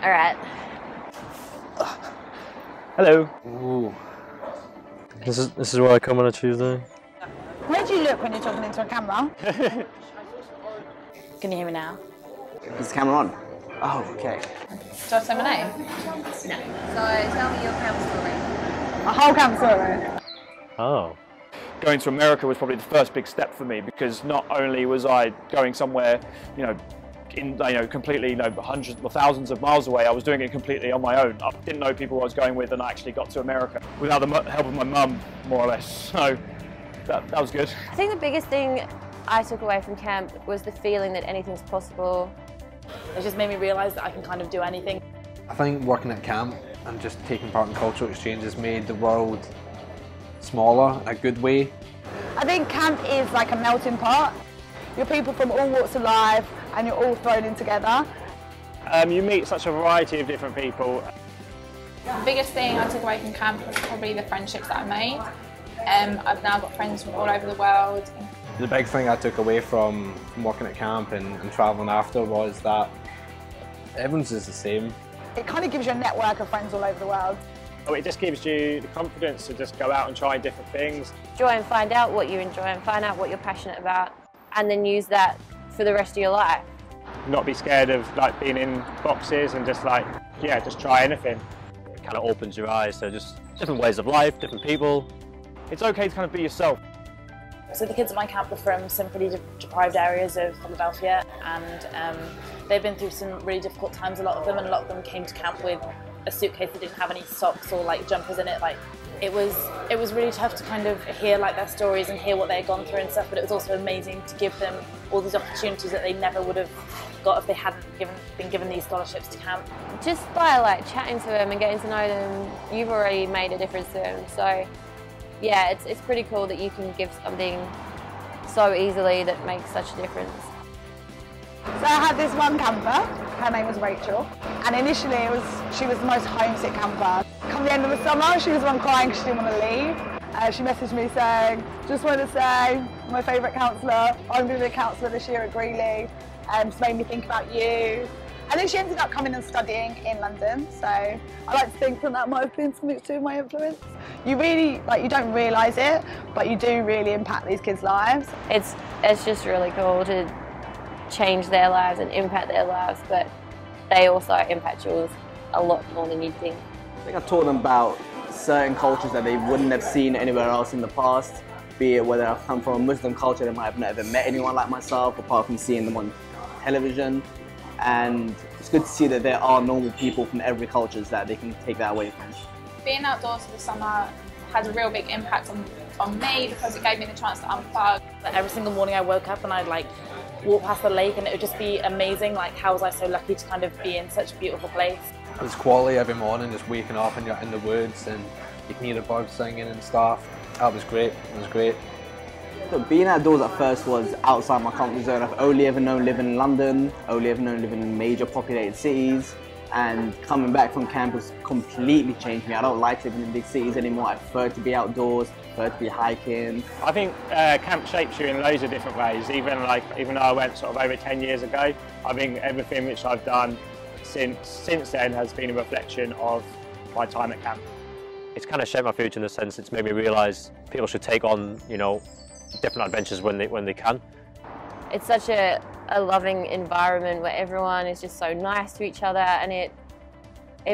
All right. Hello. Ooh. This is where I come on a Tuesday. Where do you look when you're talking into a camera? Can you hear me now? Is the camera on? Oh, okay. Do I say my name? No. So tell me your camp story. A whole camp story. Oh. Going to America was probably the first big step for me, because not only was I going somewhere, completely, hundreds or thousands of miles away, I was doing it completely on my own. I didn't know people I was going with, and I actually got to America without the help of my mum, more or less. So that was good. I think the biggest thing I took away from camp was the feeling that anything's possible. It just made me realise that I can kind of do anything. I think working at camp and just taking part in cultural exchanges made the world smaller in a good way. I think camp is like a melting pot. You're people from all walks of life and you're all thrown in together. You meet such a variety of different people. The biggest thing I took away from camp was probably the friendships that I made. I've now got friends from all over the world. The big thing I took away from working at camp and travelling after was that everyone's just the same. It kind of gives you a network of friends all over the world. It just gives you the confidence to just go out and try different things. Enjoy and find out what you enjoy and find out what you're passionate about, and then use that for the rest of your life. Not be scared of being in boxes and just try anything. It kind of opens your eyes to just different ways of life, different people. It's okay to kind of be yourself. So the kids at my camp are from some pretty deprived areas of Philadelphia, and they've been through some really difficult times, a lot of them, and a lot of them came to camp with a suitcase that didn't have any socks or jumpers in it. It was really tough to kind of hear their stories and hear what they had gone through and stuff, but it was also amazing to give them all these opportunities that they never would have got if they hadn't been given these scholarships to camp. Just by chatting to them and getting to know them, you've already made a difference to them. So yeah, it's pretty cool that you can give something so easily that makes such a difference. So I had this one camper, her name was Rachel, and initially she was the most homesick camper. Come the end of the summer, she was the one crying because she didn't want to leave. She messaged me saying, just wanted to say, my favourite counsellor, I'm going to be a counsellor this year at Greeley, it's made me think about you. And then she ended up coming and studying in London, so I like to think that might have been something to do with my influence. You really, you don't realise it, but you do really impact these kids' lives. It's just really cool to change their lives and impact their lives, but they also impact yours a lot more than you'd think. I think I taught them about certain cultures that they wouldn't have seen anywhere else in the past, be it whether I've come from a Muslim culture, they might have never met anyone like myself apart from seeing them on television, and it's good to see that there are normal people from every culture that they can take that away from. Being outdoors for the summer had a real big impact on me because it gave me the chance to unplug. Every single morning I woke up and I'd walk past the lake and it would just be amazing, how was I so lucky to kind of be in such a beautiful place. It's quality every morning, just waking up and you're in the woods and you can hear the birds singing and stuff. That was great, it was great. So being outdoors at first was outside my comfort zone. I've only ever known living in London, only ever known living in major populated cities, and coming back from camp has completely changed me. I don't like living in big cities anymore. I prefer to be outdoors, prefer to be hiking. I think camp shapes you in loads of different ways. Even though I went sort of over 10 years ago, I think everything which I've done since then has been a reflection of my time at camp. It's kind of shaped my future in the sense it's made me realise people should take on, different adventures when they can. It's such a loving environment where everyone is just so nice to each other, and it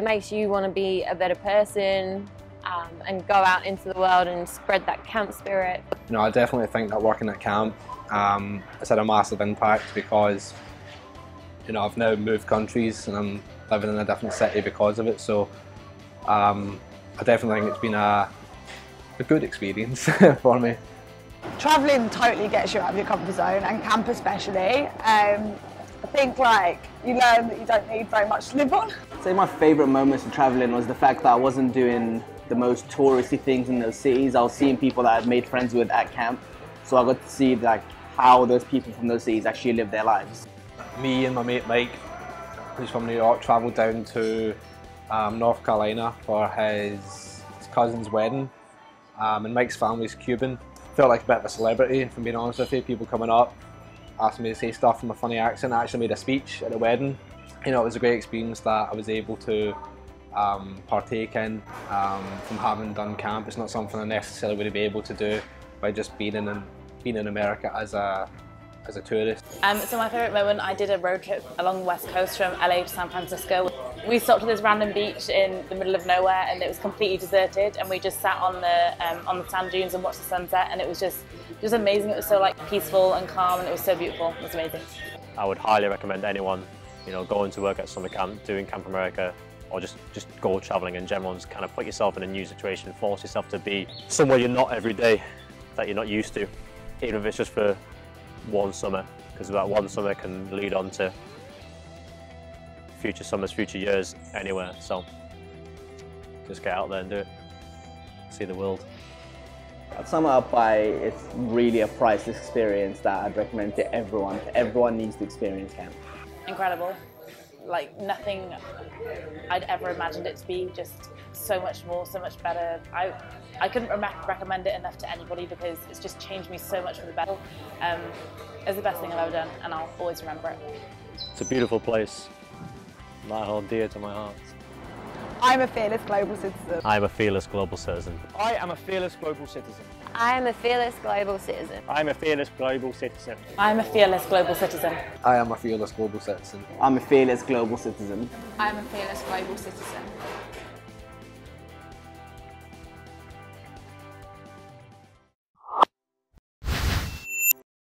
makes you want to be a better person and go out into the world and spread that camp spirit. I definitely think that working at camp has had a massive impact because I've now moved countries and I'm living in a different city because of it, so I definitely think it's been a good experience for me. Travelling totally gets you out of your comfort zone, and camp especially. I think you learn that you don't need very much to live on. I'd say my favourite moments of travelling was the fact that I wasn't doing the most touristy things in those cities. I was seeing people that I'd made friends with at camp, so I got to see how those people from those cities actually live their lives. Me and my mate Mike, who's from New York, travelled down to North Carolina for his cousin's wedding, and Mike's family's Cuban. Felt like a bit of a celebrity, if I'm being honest with you. People coming up, asking me to say stuff in a funny accent. I actually made a speech at the wedding, you know, it was a great experience that I was able to partake in from having done camp. It's not something I necessarily would be able to do by just being in America as a tourist. So my favourite moment, I did a road trip along the west coast from LA to San Francisco. We stopped at this random beach in the middle of nowhere and it was completely deserted, and we just sat on the sand dunes and watched the sunset, and it was just amazing. It was so like peaceful and calm, and it was so beautiful. It was amazing. I would highly recommend anyone, you know, going to work at summer camp, doing Camp America, or just go travelling in general, and just kind of put yourself in a new situation, force yourself to be somewhere you're not every day, that you're not used to, even if it's just for one summer, because that one summer can lead on to future summers, future years, anywhere. So just get out there and do it, see the world. I'd sum it up by, it's really a priceless experience that I'd recommend to everyone. Everyone needs to experience camp. Incredible. Like nothing I'd ever imagined it to be, just so much more, so much better. I couldn't recommend it enough to anybody because it's just changed me so much for the better. It's the best thing I've ever done, and I'll always remember it. It's a beautiful place, that hold dear to my heart. I'm a fearless global citizen. I'm a fearless global citizen. I am a fearless global citizen. I am a fearless global citizen. I am a fearless global citizen. I'm a fearless global citizen. I am a fearless global citizen. I'm a fearless global citizen. I'm a fearless global citizen.